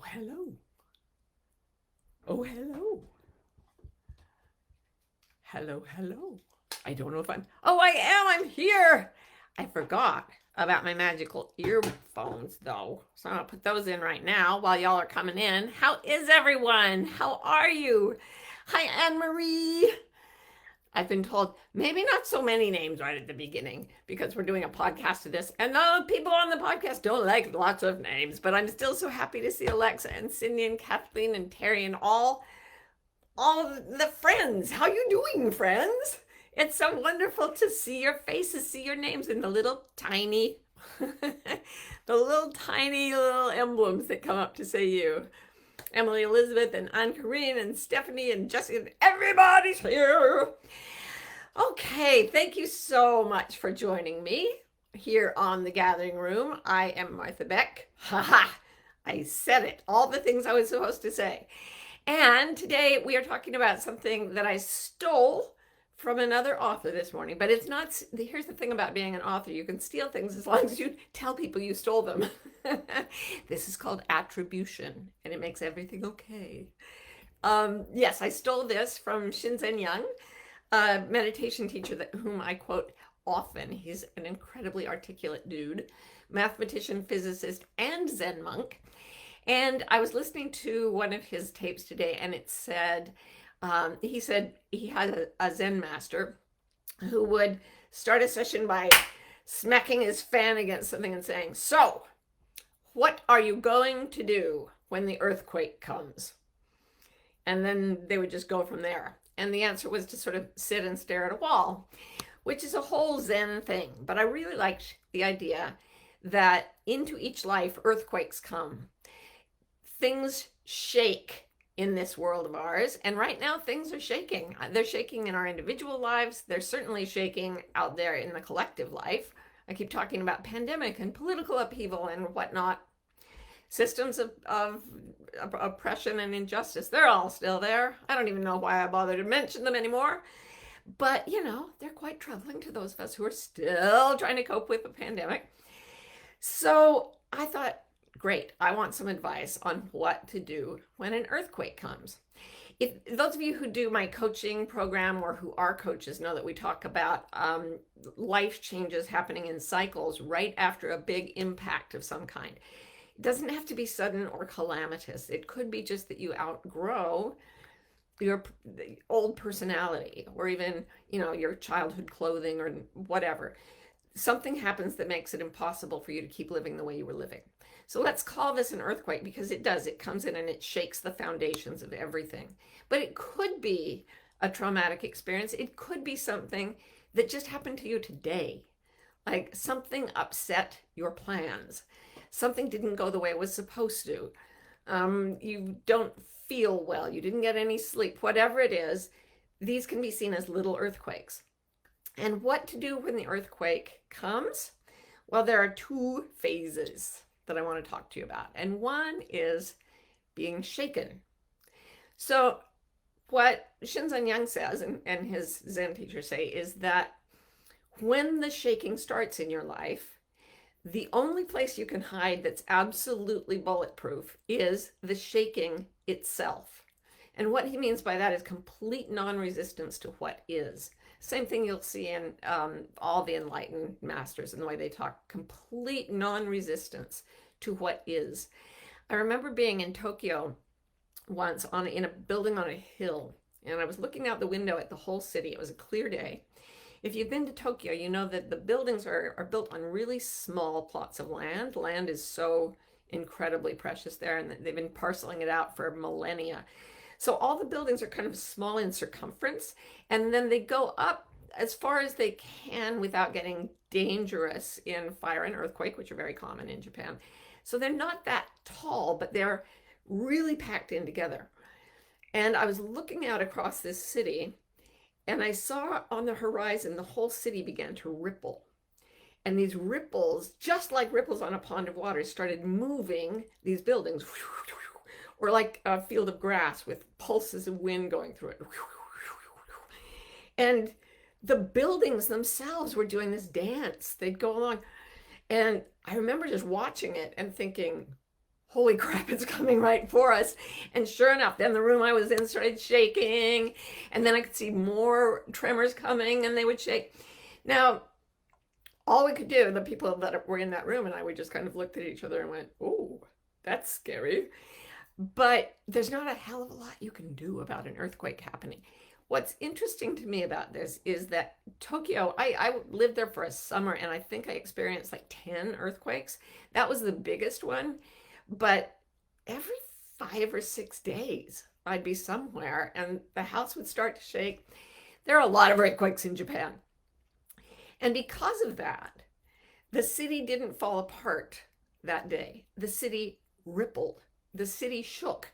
hello. Oh, hello. Hello, hello. I don't know if Oh, I am. I'm here. I forgot about my magical earphones, though. So I'm going to put those in right now while y'all are coming in. How is everyone? How are you? Hi, Anne Marie. I've been told maybe not so many names right at the beginning because we're doing a podcast of this. And the people on the podcast don't like lots of names, but I'm still so happy to see Alexa and Cindy and Kathleen and Terry and all of the friends. How you doing, friends? It's so wonderful to see your faces, see your names in the little tiny little emblems that come up to say you. Emily, Elizabeth, and Anne Karine, and Stephanie, and Jesse, and everybody's here. Okay, thank you so much for joining me here on The Gathering Room. I am Martha Beck. Haha, I said it. All the things I was supposed to say. And today we are talking about something that I stole from another author this morning. But it's not, here's the thing about being an author. You can steal things as long as you tell people you stole them. This is called attribution, and it makes everything okay. Yes, I stole this from Shinzen Young, a meditation teacher whom I quote often. He's an incredibly articulate dude, mathematician, physicist, and Zen monk. And I was listening to one of his tapes today, and it said, he said he had a Zen master who would start a session by smacking his fan against something and saying, "So, what are you going to do when the earthquake comes?" And then they would just go from there. And the answer was to sort of sit and stare at a wall, which is a whole Zen thing. But I really liked the idea that into each life, earthquakes come. Things shake in this world of ours. And right now, things are shaking. They're shaking in our individual lives. They're certainly shaking out there in the collective life. I keep talking about pandemic and political upheaval and whatnot. Systems of oppression and injustice, they're all still there. I don't even know why I bother to mention them anymore. But, they're quite troubling to those of us who are still trying to cope with the pandemic. So I thought, great, I want some advice on what to do when an earthquake comes. If those of you who do my coaching program or who are coaches know that we talk about life changes happening in cycles right after a big impact of some kind. It doesn't have to be sudden or calamitous. It could be just that you outgrow your old personality or even, your childhood clothing or whatever. Something happens that makes it impossible for you to keep living the way you were living. So let's call this an earthquake because it does. It comes in and it shakes the foundations of everything. But it could be a traumatic experience. It could be something that just happened to you today. Like something upset your plans. Something didn't go the way it was supposed to. You don't feel well. You didn't get any sleep. Whatever it is, these can be seen as little earthquakes. And what to do when the earthquake comes? Well, there are two phases that I want to talk to you about. And one is being shaken. So what Shinzen Young says, and his Zen teachers say, is that when the shaking starts in your life, the only place you can hide that's absolutely bulletproof is the shaking itself. And what he means by that is complete non-resistance to what is. Same thing you'll see in all the enlightened masters and the way they talk, complete non-resistance to what is. I remember being in Tokyo once in a building on a hill, and I was looking out the window at the whole city. It was a clear day. If you've been to Tokyo, you know that the buildings are built on really small plots of land. Land is so incredibly precious there, and they've been parceling it out for millennia. So all the buildings are kind of small in circumference, and then they go up as far as they can without getting dangerous in fire and earthquake, which are very common in Japan. So they're not that tall, but they're really packed in together. And I was looking out across this city, and I saw on the horizon, the whole city began to ripple. And these ripples, just like ripples on a pond of water, started moving these buildings, or like a field of grass with pulses of wind going through it. And the buildings themselves were doing this dance. They'd go along. And I remember just watching it and thinking, holy crap, it's coming right for us. And sure enough, then the room I was in started shaking, and then I could see more tremors coming, and they would shake. Now, all we could do, the people that were in that room and I, we just kind of looked at each other and went, oh, that's scary. But there's not a hell of a lot you can do about an earthquake happening. What's interesting to me about this is that Tokyo, I lived there for a summer and I think I experienced like 10 earthquakes. That was the biggest one. But every 5 or 6 days, I'd be somewhere and the house would start to shake. There are a lot of earthquakes in Japan. And because of that, the city didn't fall apart that day. The city rippled. The city shook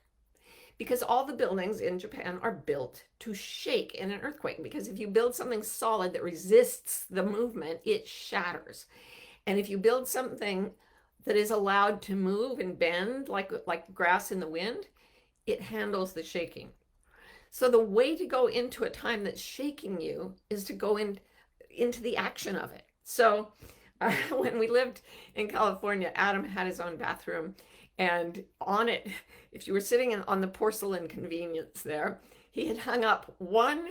because all the buildings in Japan are built to shake in an earthquake. Because if you build something solid that resists the movement, it shatters. And if you build something that is allowed to move and bend like grass in the wind, it handles the shaking. So the way to go into a time that's shaking you is to go into the action of it. So when we lived in California, Adam had his own bathroom, and on it, if you were sitting on the porcelain convenience there, he had hung up one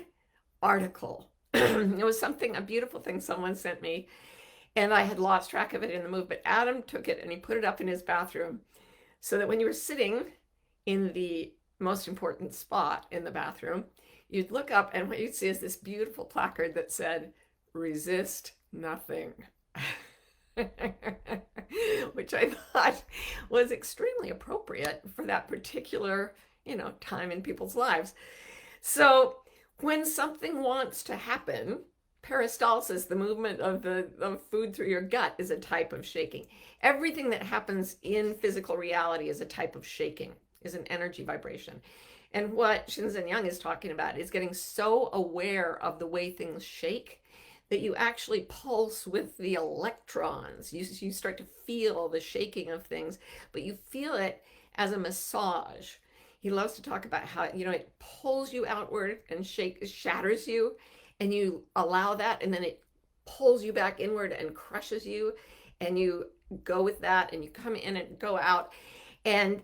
article. It was something, a beautiful thing someone sent me, and I had lost track of it in the move, but Adam took it and he put it up in his bathroom so that when you were sitting in the most important spot in the bathroom, you'd look up and what you'd see is this beautiful placard that said, "Resist nothing." Which I thought was extremely appropriate for that particular, time in people's lives. So when something wants to happen, peristalsis, the movement of food through your gut, is a type of shaking. Everything that happens in physical reality is a type of shaking, is an energy vibration. And what Shinzen Young is talking about is getting so aware of the way things shake that you actually pulse with the electrons. You start to feel the shaking of things, but you feel it as a massage. He loves to talk about how, it pulls you outward and shatters you, and you allow that, and then it pulls you back inward and crushes you, and you go with that, and you come in and go out. And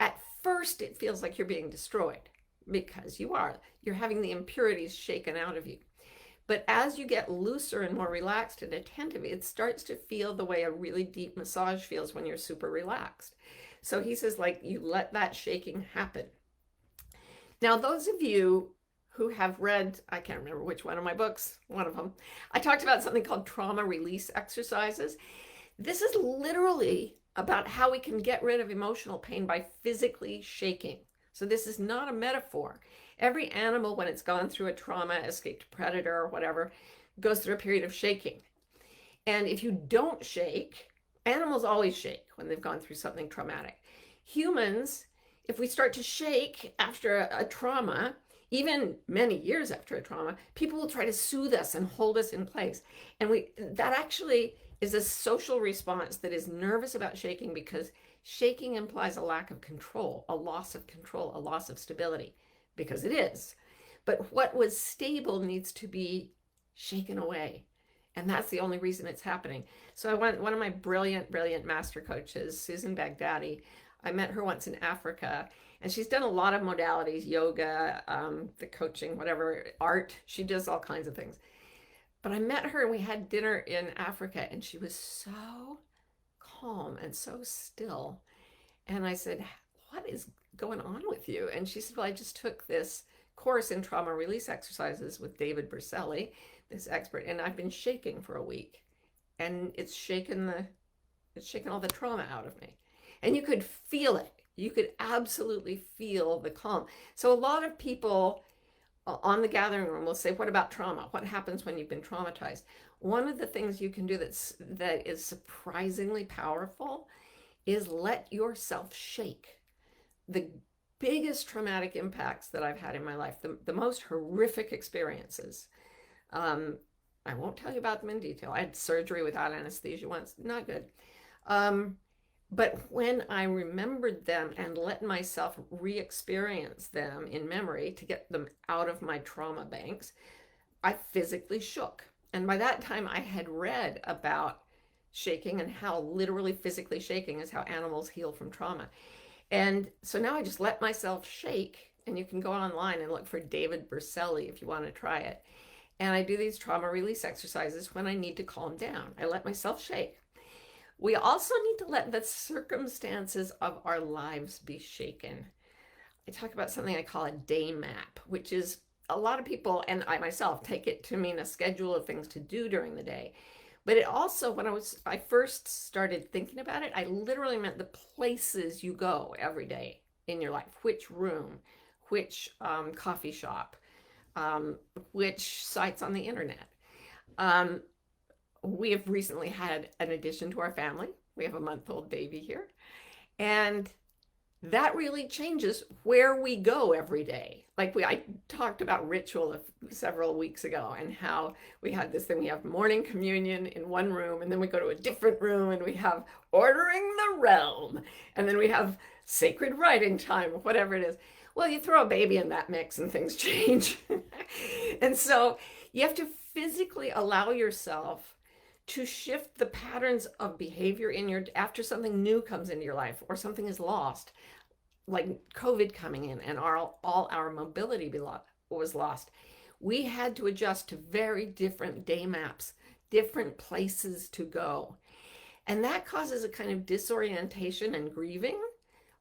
at first, it feels like you're being destroyed because you're having the impurities shaken out of you. But as you get looser and more relaxed and attentive, it starts to feel the way a really deep massage feels when you're super relaxed. So he says, you let that shaking happen. Now, those of you who have read, I can't remember which one of my books, one of them, I talked about something called trauma release exercises. This is literally about how we can get rid of emotional pain by physically shaking. So this is not a metaphor. Every animal, when it's gone through a trauma, escaped a predator or whatever, goes through a period of shaking. And if you don't shake, animals always shake when they've gone through something traumatic. Humans, if we start to shake after a trauma, even many years after a trauma, people will try to soothe us and hold us in place. And that actually is a social response that is nervous about shaking, because shaking implies a lack of control, a loss of control, a loss of stability. Because it is. But what was stable needs to be shaken away. And that's the only reason it's happening. So one of my brilliant master coaches, Susan Baghdadi, I met her once in Africa, and she's done a lot of modalities, yoga, the coaching, whatever, art. She does all kinds of things. But I met her and we had dinner in Africa, and she was so calm and so still. And I said, what is going on with you? And she said, well, I just took this course in trauma release exercises with David Berselli, this expert, and I've been shaking for a week, and it's shaken all the trauma out of me. And you could feel it. You could absolutely feel the calm. So a lot of people on the gathering room will say, what about trauma? What happens when you've been traumatized? One of the things you can do that is surprisingly powerful is let yourself shake. The biggest traumatic impacts that I've had in my life, the most horrific experiences, I won't tell you about them in detail. I had surgery without anesthesia once, not good. But when I remembered them and let myself re-experience them in memory to get them out of my trauma banks, I physically shook. And by that time, I had read about shaking and how literally physically shaking is how animals heal from trauma. And so now I just let myself shake, and you can go online and look for David Berceli if you want to try it. And I do these trauma release exercises when I need to calm down. I let myself shake. We also need to let the circumstances of our lives be shaken. I talk about something I call a day map, which is a lot of people, and I myself, take it to mean a schedule of things to do during the day. But it also, when I first started thinking about it, I literally meant the places you go every day in your life, which room, which coffee shop, which sites on the internet. We have recently had an addition to our family. We have a month-old baby here. And that really changes where we go every day. I talked about ritual several weeks ago, and how we had this thing. We have morning communion in one room, and then we go to a different room and we have ordering the realm, and then we have sacred writing time, whatever it is. Well, you throw a baby in that mix and things change. And so you have to physically allow yourself to shift the patterns of behavior after something new comes into your life or something is lost, like COVID coming in and all our mobility was lost. We had to adjust to very different day maps, different places to go. And that causes a kind of disorientation and grieving.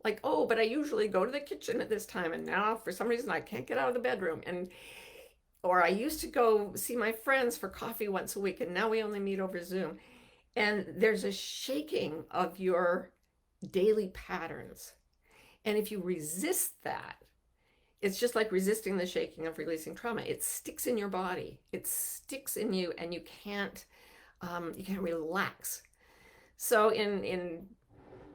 Like, oh, but I usually go to the kitchen at this time, and now for some reason I can't get out of the bedroom. Or I used to go see my friends for coffee once a week, and now we only meet over Zoom. And there's a shaking of your daily patterns. And if you resist that, it's just like resisting the shaking of releasing trauma. It sticks in your body. It sticks in you, and you can't relax. So in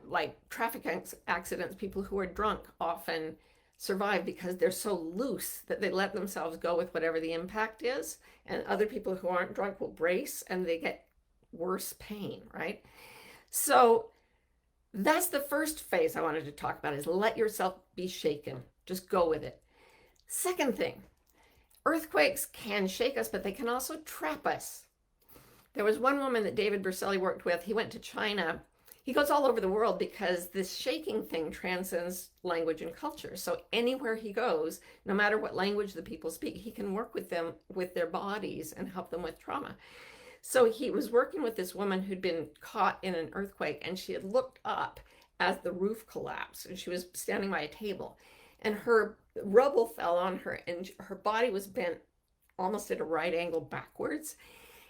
like traffic accidents, people who are drunk often survive because they're so loose that they let themselves go with whatever the impact is. And other people who aren't drunk will brace, and they get worse pain, right? So that's the first phase I wanted to talk about, is let yourself be shaken. Just go with it. Second thing, earthquakes can shake us, but they can also trap us. There was one woman that David Berceli worked with. He went to China. He goes all over the world because this shaking thing transcends language and culture. So anywhere he goes, no matter what language the people speak, he can work with them, with their bodies, and help them with trauma. So he was working with this woman who'd been caught in an earthquake, and she had looked up as the roof collapsed, and she was standing by a table, and her rubble fell on her, and her body was bent almost at a right angle backwards,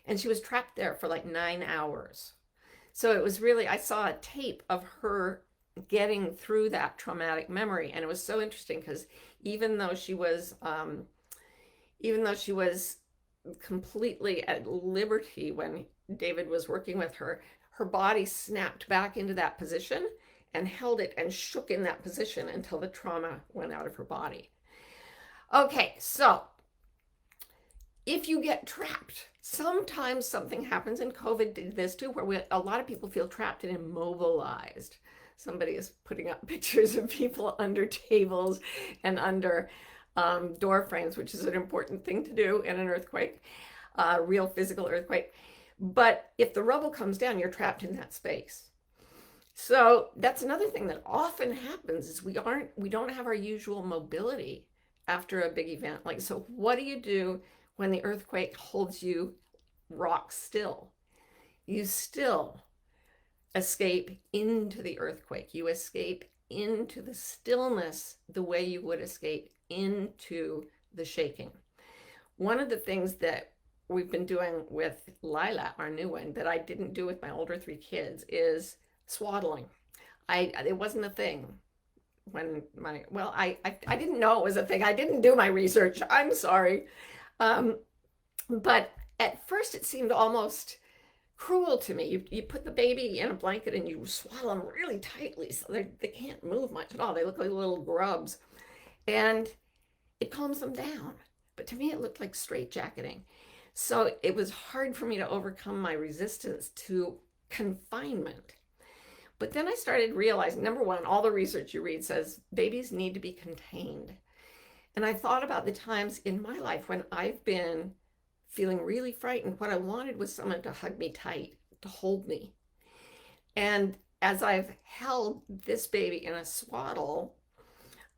and she was trapped there for like 9 hours. So it was really, I saw a tape of her getting through that traumatic memory, and it was so interesting because even though she was completely at liberty when David was working with her, her body snapped back into that position and held it and shook in that position until the trauma went out of her body. Okay, so if you get trapped, sometimes something happens, and COVID did this too, where a lot of people feel trapped and immobilized. Somebody is putting up pictures of people under tables and under door frames, which is an important thing to do in an earthquake, real physical earthquake. But if the rubble comes down, you're trapped in that space. So that's another thing that often happens, is we don't have our usual mobility after a big event. Like, so what do you do when the earthquake holds you rock still? You still escape into the earthquake. You escape into the stillness the way you would escape into the shaking. One of the things that we've been doing with Lila, our new one, that I didn't do with my older 3 kids, is swaddling. It wasn't a thing when I didn't know it was a thing. I didn't do my research. I'm sorry. But at first it seemed almost cruel to me. You put the baby in a blanket and you swaddle them really tightly so they can't move much at all. They look like little grubs. And it calms them down. But to me, it looked like straitjacketing. So it was hard for me to overcome my resistance to confinement. But then I started realizing, number one, all the research you read says babies need to be contained. And I thought about the times in my life when I've been feeling really frightened. What I wanted was someone to hug me tight, to hold me, And as I've held this baby in a swaddle,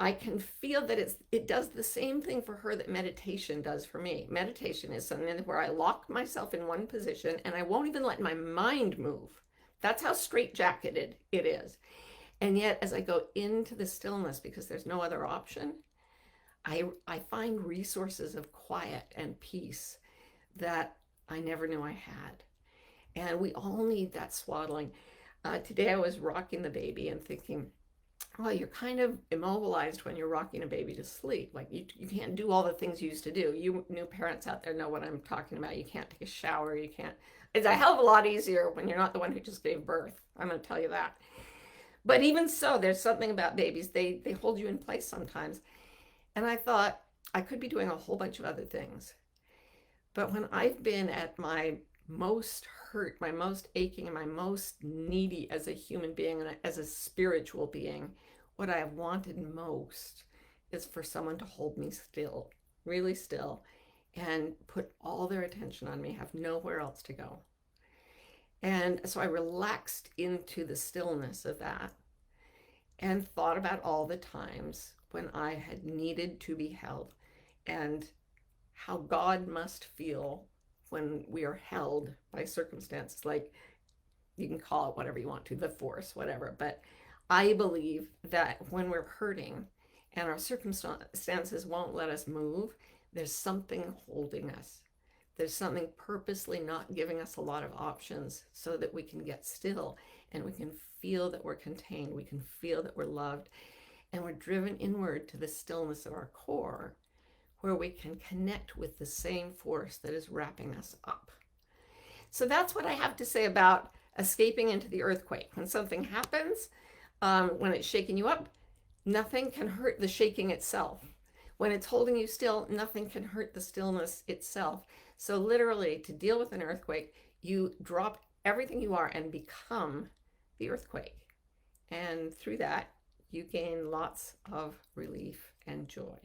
I can feel that it does the same thing for her that meditation does for me. Meditation is something where I lock myself in one position and I won't even let my mind move. That's how straitjacketed it is. And yet, as I go into the stillness, because there's no other option, I find resources of quiet and peace that I never knew I had. And we all need that swaddling. Today I was rocking the baby and thinking, well, you're kind of immobilized when you're rocking a baby to sleep. Like you can't do all the things you used to do. You new parents out there know what I'm talking about. You can't take a shower. You can't. It's a hell of a lot easier when you're not the one who just gave birth. I'm going to tell you that. But even so, there's something about babies. They hold you in place sometimes. And I thought I could be doing a whole bunch of other things. But when I've been at my most hurt, my most aching, and my most needy as a human being and as a spiritual being, what I have wanted most is for someone to hold me still, really still, and put all their attention on me, have nowhere else to go. And so I relaxed into the stillness of that and thought about all the times when I had needed to be held and how God must feel when we are held by circumstances. Like, you can call it whatever you want to, the force, whatever. But I believe that when we're hurting and our circumstances won't let us move, there's something holding us. There's something purposely not giving us a lot of options so that we can get still and we can feel that we're contained. We can feel that we're loved, and we're driven inward to the stillness of our core, where we can connect with the same force that is wrapping us up. So that's what I have to say about escaping into the earthquake. When something happens, when it's shaking you up, nothing can hurt the shaking itself. When it's holding you still, nothing can hurt the stillness itself. So literally, to deal with an earthquake, you drop everything you are and become the earthquake. And through that, you gain lots of relief and joy.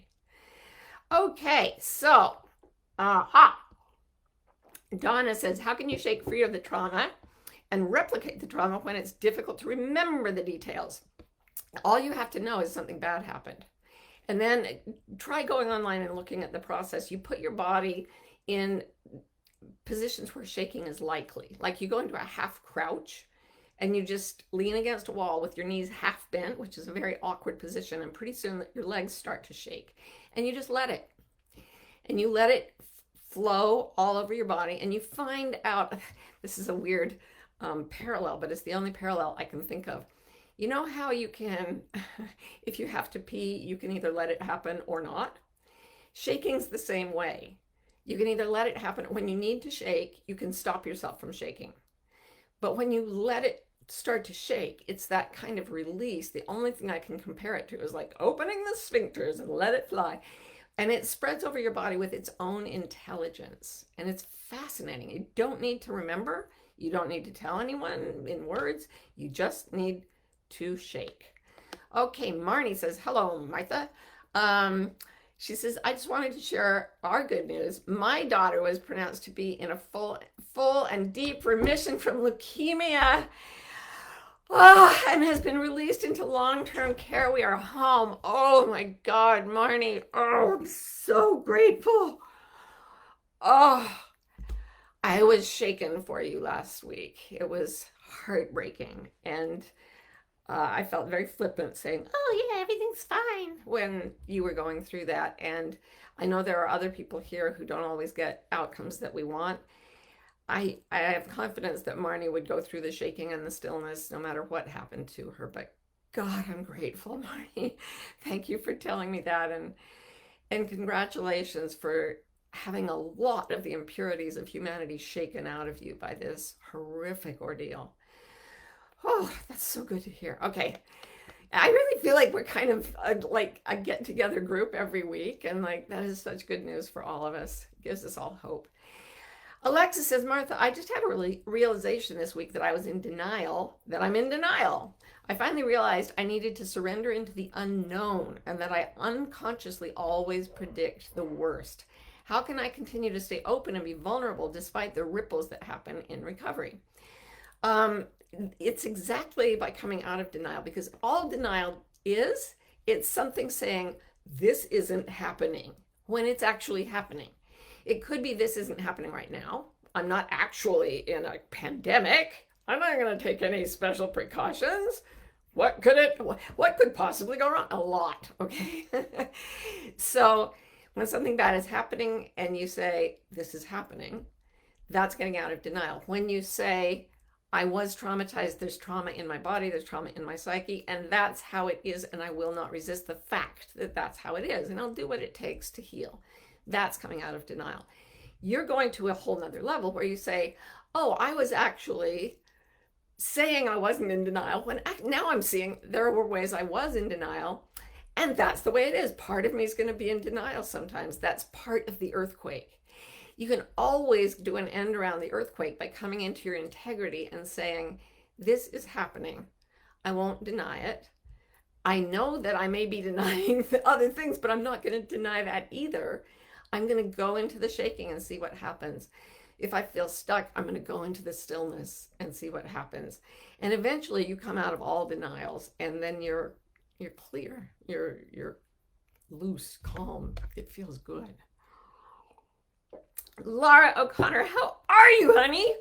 Okay, so, Donna says, how can you shake free of the trauma and replicate the trauma when it's difficult to remember the details? All you have to know is something bad happened. And then try going online and looking at the process. You put your body in positions where shaking is likely. Like you go into a half crouch and you just lean against a wall with your knees half bent, which is a very awkward position. And pretty soon your legs start to shake. And you just let it. And you let it flow all over your body. And you find out, this is a weird parallel, but it's the only parallel I can think of. You know how you can, if you have to pee, you can either let it happen or not? Shaking's the same way. You can either let it happen. When you need to shake, you can stop yourself from shaking. But when you let it start to shake, it's that kind of release. The only thing I can compare it to is like opening the sphincters and let it fly. And it spreads over your body with its own intelligence. And it's fascinating. You don't need to remember. You don't need to tell anyone in words. You just need to shake. Okay, Marnie says, hello, Martha. She says, I just wanted to share our good news. My daughter was pronounced to be in a full and deep remission from leukemia. And has been released into long-term care. We are home. Oh my God, Marnie. Oh, I'm so grateful. Oh, I was shaken for you last week. It was heartbreaking. And I felt very flippant saying, oh yeah, everything's fine when you were going through that. And I know there are other people here who don't always get outcomes that we want. I have confidence that Marnie would go through the shaking and the stillness no matter what happened to her. But God, I'm grateful, Marnie. Thank you for telling me that. And congratulations for having a lot of the impurities of humanity shaken out of you by this horrific ordeal. Oh, that's so good to hear. Okay. I really feel like we're kind of like a get-together group every week. And like, that is such good news for all of us. It gives us all hope. Alexa says, Martha, I just had a realization this week that I was in denial, that I'm in denial. I finally realized I needed to surrender into the unknown and that I unconsciously always predict the worst. How can I continue to stay open and be vulnerable despite the ripples that happen in recovery? it's exactly by coming out of denial, because all denial is, it's something saying this isn't happening when it's actually happening. It could be this isn't happening right now. I'm not actually in a pandemic. I'm not going to take any special precautions. What could possibly go wrong? A lot, okay? So when something bad is happening and you say, this is happening, that's getting out of denial. When you say, I was traumatized, there's trauma in my body, there's trauma in my psyche, and that's how it is, and I will not resist the fact that that's how it is, and I'll do what it takes to heal. That's coming out of denial. You're going to a whole nother level where you say, oh, I was actually saying I wasn't in denial, when now I'm seeing there were ways I was in denial, and that's the way it is. Part of me is going to be in denial sometimes. That's part of the earthquake. You can always do an end around the earthquake by coming into your integrity and saying, this is happening. I won't deny it. I know that I may be denying other things, but I'm not going to deny that either. I'm going to go into the shaking and see what happens. If I feel stuck, I'm going to go into the stillness and see what happens. And eventually you come out of all denials, and then you're clear. You're loose, calm. It feels good. Laura O'Connor, how are you, honey?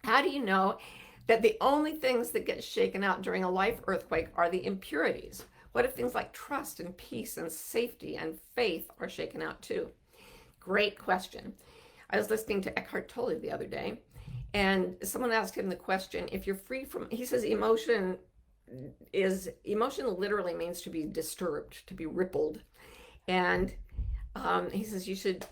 How do you know that the only things that get shaken out during a life earthquake are the impurities? What if things like trust and peace and safety and faith are shaken out too? Great question. I was listening to Eckhart Tolle the other day, and someone asked him the question, if you're free from, he says emotion literally means to be disturbed, to be rippled. And he says you should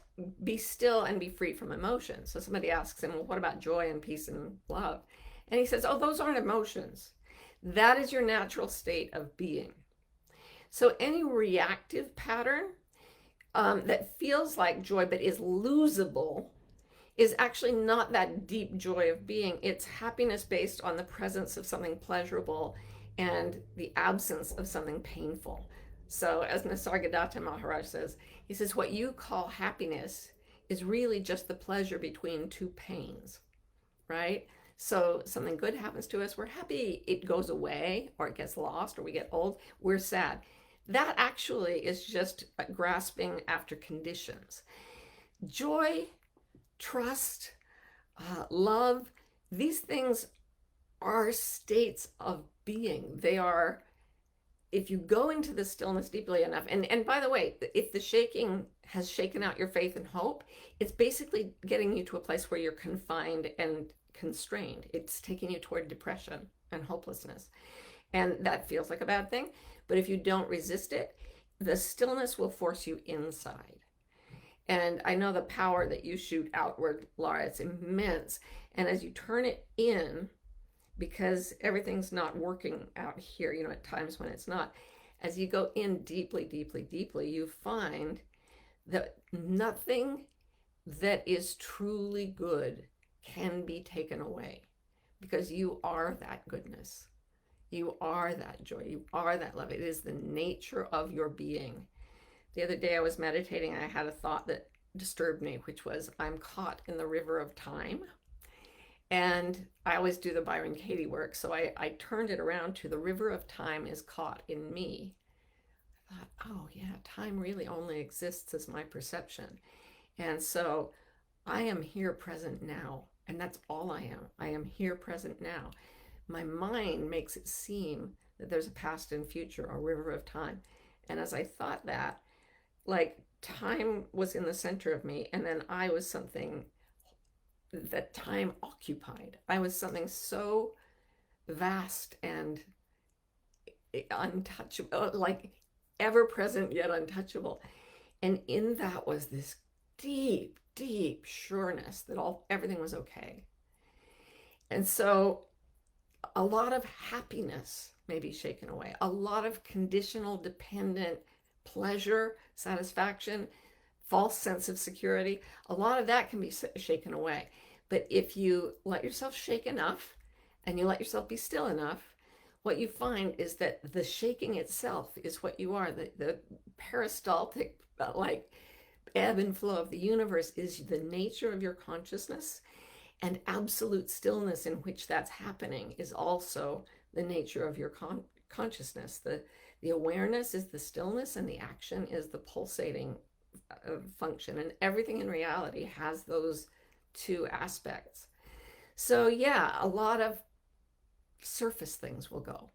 be still and be free from emotion. So somebody asks him, well, what about joy and peace and love? And he says, oh, those aren't emotions. That is your natural state of being. So any reactive pattern that feels like joy but is losable is actually not that deep joy of being. It's happiness based on the presence of something pleasurable and the absence of something painful. So as Nisargadatta Maharaj says, he says, what you call happiness is really just the pleasure between two pains, right? So something good happens to us, we're happy it goes away, or it gets lost, or we get old, we're sad. That actually is just grasping after conditions. Joy, trust, love, these things are states of being. They are, if you go into the stillness deeply enough, and by the way, if the shaking has shaken out your faith and hope, it's basically getting you to a place where you're confined and constrained. It's taking you toward depression and hopelessness. And that feels like a bad thing. But if you don't resist it, the stillness will force you inside. And I know the power that you shoot outward, Laura, it's immense. And as you turn it in, because everything's not working out here, at times when it's not, as you go in deeply, deeply, deeply, you find that nothing that is truly good can be taken away, because you are that goodness. You are that joy. You are that love. It is the nature of your being. The other day I was meditating and I had a thought that disturbed me, which was, I'm caught in the river of time. And I always do the Byron Katie work, so I turned it around to the river of time is caught in me. I thought, oh yeah, time really only exists as my perception. And so I am here present now, and that's all I am. I am here present now. My mind makes it seem that there's a past and future, a river of time. And as I thought that, like time was in the center of me, and then I was something that time occupied. I was something so vast and untouchable, like ever present yet untouchable. And in that was this deep, deep sureness that everything was okay. And so a lot of happiness may be shaken away. A lot of conditional, dependent pleasure, satisfaction, false sense of security, a lot of that can be shaken away. But if you let yourself shake enough and you let yourself be still enough, what you find is that the shaking itself is what you are. The peristaltic, like ebb and flow of the universe is the nature of your consciousness. And absolute stillness in which that's happening is also the nature of your consciousness. The awareness is the stillness, and the action is the pulsating function. And everything in reality has those two aspects. So yeah, a lot of surface things will go.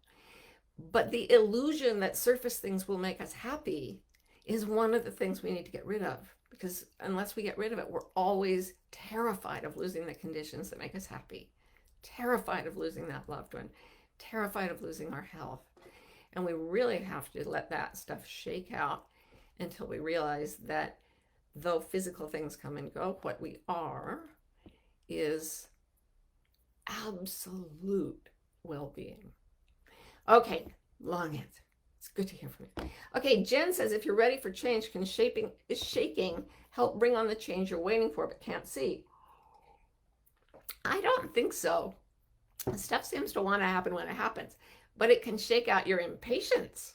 But the illusion that surface things will make us happy is one of the things we need to get rid of. Because unless we get rid of it, we're always terrified of losing the conditions that make us happy, terrified of losing that loved one, terrified of losing our health. And we really have to let that stuff shake out until we realize that though physical things come and go, what we are is absolute well-being. Okay, long answer. It's good to hear from you. Okay, Jen says, if you're ready for change, can shaking help bring on the change you're waiting for but can't see? I don't think so. Stuff seems to want to happen when it happens, but it can shake out your impatience.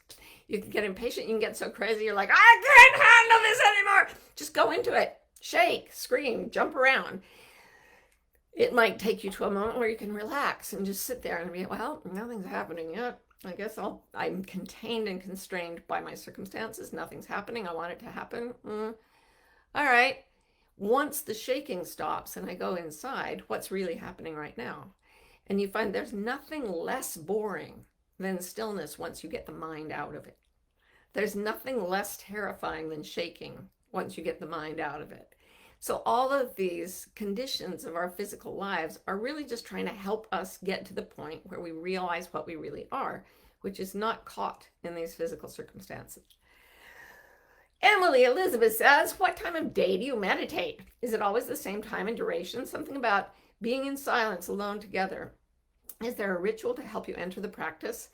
You can get impatient. You can get so crazy. You're like, I can't handle this anymore. Just go into it. Shake, scream, jump around. It might take you to a moment where you can relax and just sit there and be, well, nothing's happening yet. I guess I'm contained and constrained by my circumstances. Nothing's happening. I want it to happen. All right. Once the shaking stops and I go inside, what's really happening right now? And you find there's nothing less boring than stillness once you get the mind out of it. There's nothing less terrifying than shaking once you get the mind out of it. So all of these conditions of our physical lives are really just trying to help us get to the point where we realize what we really are, which is not caught in these physical circumstances. Emily Elizabeth says, what time of day do you meditate? Is it always the same time and duration? Something about being in silence alone together. Is there a ritual to help you enter the practice?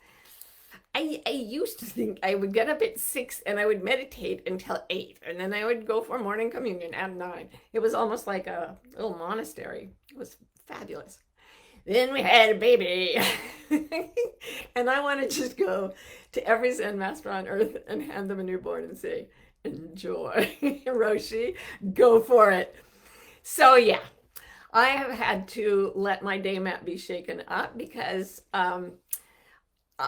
I used to think I would get up at 6 and I would meditate until 8, and then I would go for morning communion at 9. It was almost like a little monastery. It was fabulous. Then we had a baby. And I want to just go to every Zen master on earth and hand them a newborn and say, enjoy. Roshi, go for it. So yeah, I have had to let my day map be shaken up because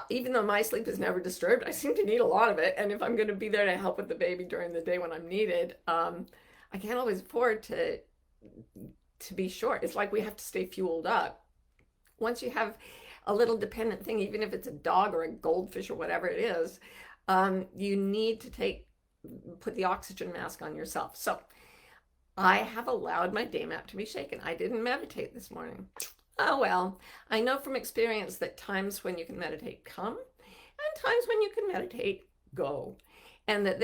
even though my sleep is never disturbed, I seem to need a lot of it. And if I'm going to be there to help with the baby during the day when I'm needed, I can't always afford to be short. It's like we have to stay fueled up. Once you have a little dependent thing, even if it's a dog or a goldfish or whatever it is, you need to put the oxygen mask on yourself. So I have allowed my day map to be shaken. I didn't meditate this morning. Oh, well, I know from experience that times when you can meditate come and times when you can meditate go. And that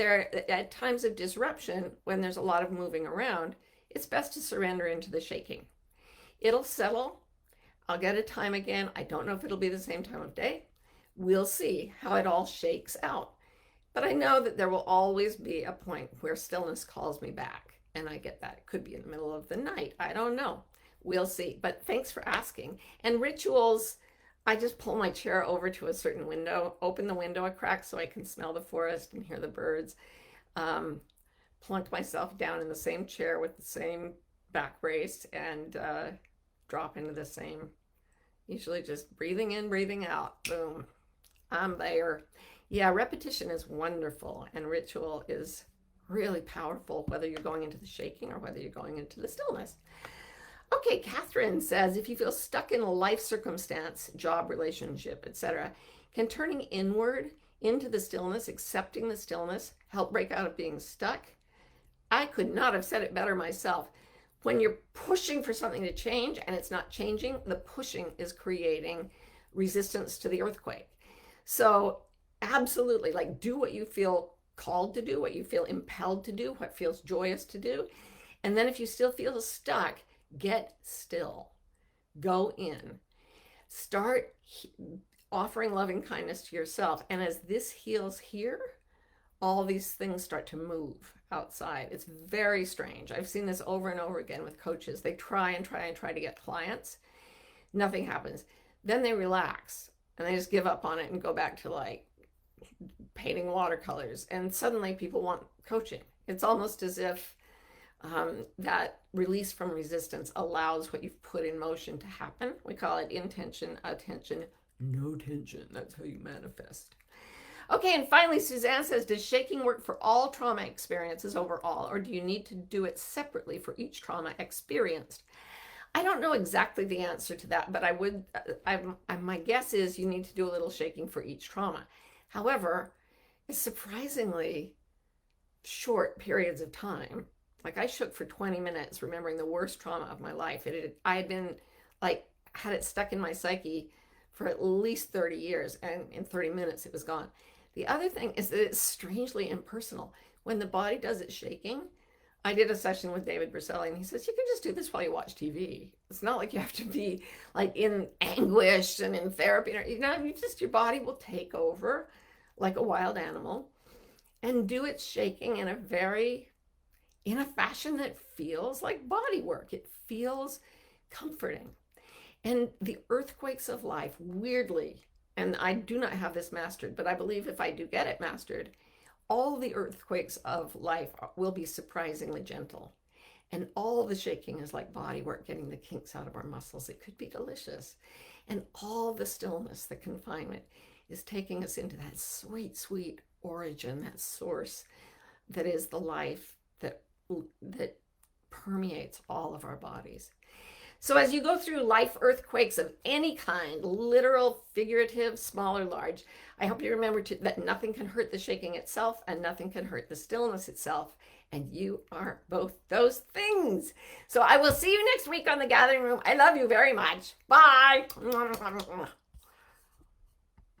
at times of disruption, when there's a lot of moving around, it's best to surrender into the shaking. It'll settle. I'll get a time again. I don't know if it'll be the same time of day. We'll see how it all shakes out. But I know that there will always be a point where stillness calls me back. And I get that. It could be in the middle of the night. I don't know. We'll see. But thanks for asking. And rituals, I just pull my chair over to a certain window, open the window a crack so I can smell the forest and hear the birds. Plunk myself down in the same chair with the same back brace and drop into the same, usually just breathing in, breathing out. Boom. I'm there. Yeah, repetition is wonderful, and ritual is really powerful, whether you're going into the shaking or whether you're going into the stillness. Okay, Catherine says, if you feel stuck in a life circumstance, job, relationship, etc., can turning inward into the stillness, accepting the stillness, help break out of being stuck? I could not have said it better myself. When you're pushing for something to change and it's not changing, the pushing is creating resistance to the earthquake. So absolutely, like, do what you feel called to do, what you feel impelled to do, what feels joyous to do. And then if you still feel stuck, get still. Go in. Start offering loving kindness to yourself. And as this heals here, all these things start to move outside. It's very strange. I've seen this over and over again with coaches. They try to get clients. Nothing happens. Then they relax and they just give up on it and go back to like painting watercolors. And suddenly people want coaching. It's almost as if that release from resistance allows what you've put in motion to happen. We call it intention, attention, no tension. That's how you manifest. Okay, and finally, Suzanne says, does shaking work for all trauma experiences overall, or do you need to do it separately for each trauma experienced? I don't know exactly the answer to that, but my guess is you need to do a little shaking for each trauma. However, it's surprisingly short periods of time. Like, I shook for 20 minutes, remembering the worst trauma of my life. I had been had it stuck in my psyche for at least 30 years, and in 30 minutes it was gone. The other thing is that it's strangely impersonal. When the body does its shaking, I did a session with David Berselli, and he says, you can just do this while you watch TV. It's not like you have to be like in anguish and in therapy. Your body will take over like a wild animal and do its shaking in a fashion that feels like body work. It feels comforting. And the earthquakes of life, weirdly, and I do not have this mastered, but I believe if I do get it mastered, all the earthquakes of life will be surprisingly gentle. And all the shaking is like body work, getting the kinks out of our muscles. It could be delicious. And all the stillness, the confinement, is taking us into that sweet, sweet origin, that source that is the life that permeates all of our bodies. So as you go through life earthquakes of any kind, literal, figurative, small or large, I hope you remember that nothing can hurt the shaking itself and nothing can hurt the stillness itself. And you are both those things. So I will see you next week on the Gathering Room. I love you very much. Bye.